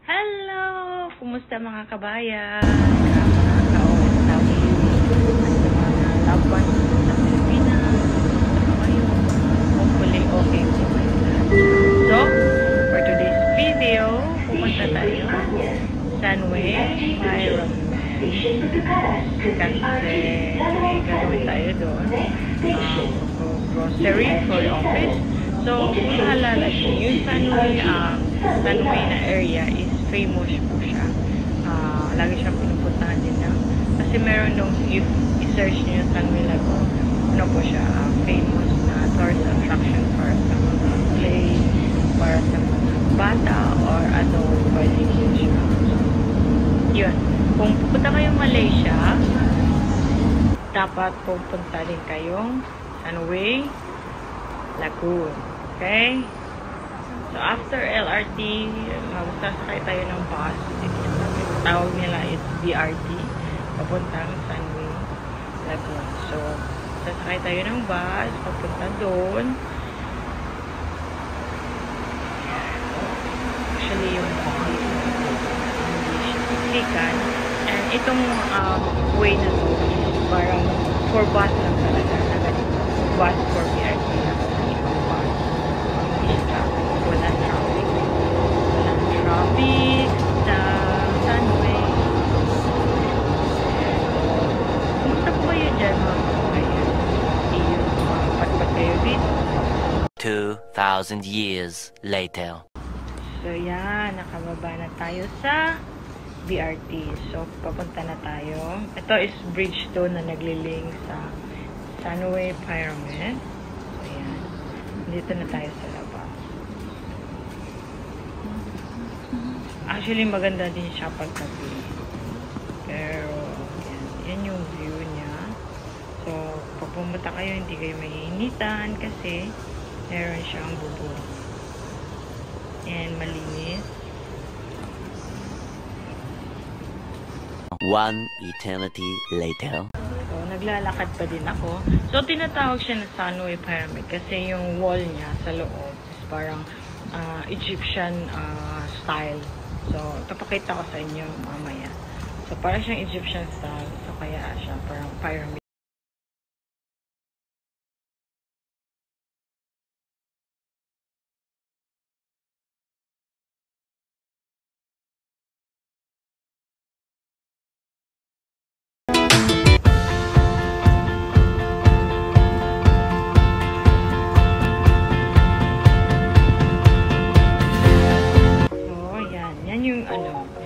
Hello! Kumusta mga kabayan? Ka-OFW at sa mga loved ones sa Pilipinas. Kumusta kayo? Hopefully okay po kayo lahat. So, for today's video, pumunta tayo Sunway Pyramid. Kasi may gagawin tayo doon. Grocery for the office. So, kung naalala nyo, yung Sunway na area is famous po siya. Lagi siyang pinupuntahan din na. Kasi meron nung, if i-search nyo yung Sunway Lagoon, ano po siya, famous na tourist attraction para sa mga play, para sa mga bata, or adult, pwede yun siya. Yun. Kung pupunta kayong Malaysia, dapat pupunta din kayong Sunway Lagoon. Okay? So, after LRT, magsasakay tayo ng bus. Tawag nila is BRT. Papuntang Sunway Lagoon. So, sasakay tayo ng bus. Papunta doon. Actually, yung sikat. And itong way na to, parang for bus lang talaga. Bus for BRT lang. Ibang bus. Walang traffic. Walang traffic sa Sunway. Kumusta po kayo dyan mga kabayan? Patpat kayo dito. 2,000 years later. So yan, nakababa na tayo sa BRT. So papunta na tayo. Ito is bridge to na nagliling sa Sunway Pyramid. So yan. Dito na tayo sa labas. Actually, maganda din siya paggabi. Pero, yan yung view niya. So, pag pumunta kayo, hindi kayo maiinitan kasi meron siyang bubong. And malinis. One eternity later. So, naglalakad pa din ako. So, tinatawag siya na Sunway Pyramid kasi yung wall niya sa loob is parang Egyptian style. So, papakita ko sa inyo mamaya. So, parang siyang Egyptian style. So, kaya siya parang pyramid.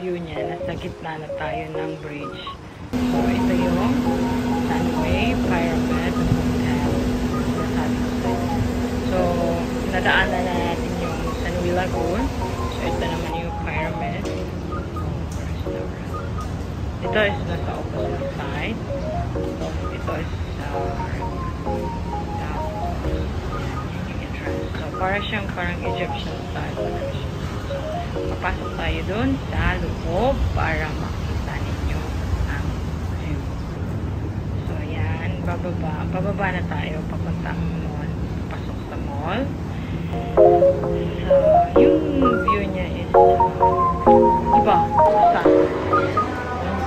View niya, nasa gitna na tayo ng bridge. So, ito yung Sunway Pyramid Hotel. So, nadaanan na natin yung Sunway Lagoon. So, ito naman yung pyramid. Ito is nasa opposite side. So, ito is yung entrance. So, parang Egyptian style. Papasok tayo dun sa loob para makita ninyo ang view. So, yan. Bababa na tayo. Papuntang mall. Pasok sa mall. So, yung view niya is iba. Basta.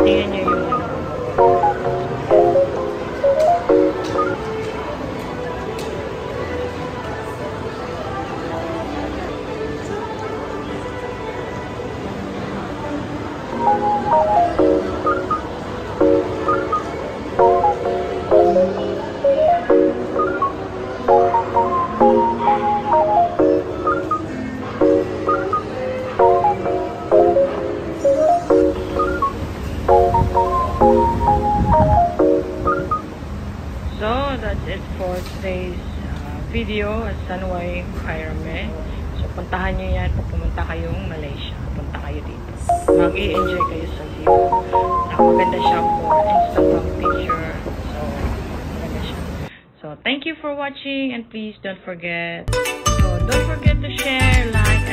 Tingnan nyo yung that's it for today's video at Sunway Pyramid. So, puntahan nyo yan pag pumunta kayong Malaysia. Punta kayo dito. Mag-i-enjoy kayo sa view. Maganda siya for Instagram picture. So, maganda siya. So, thank you for watching and please don't forget to share, like,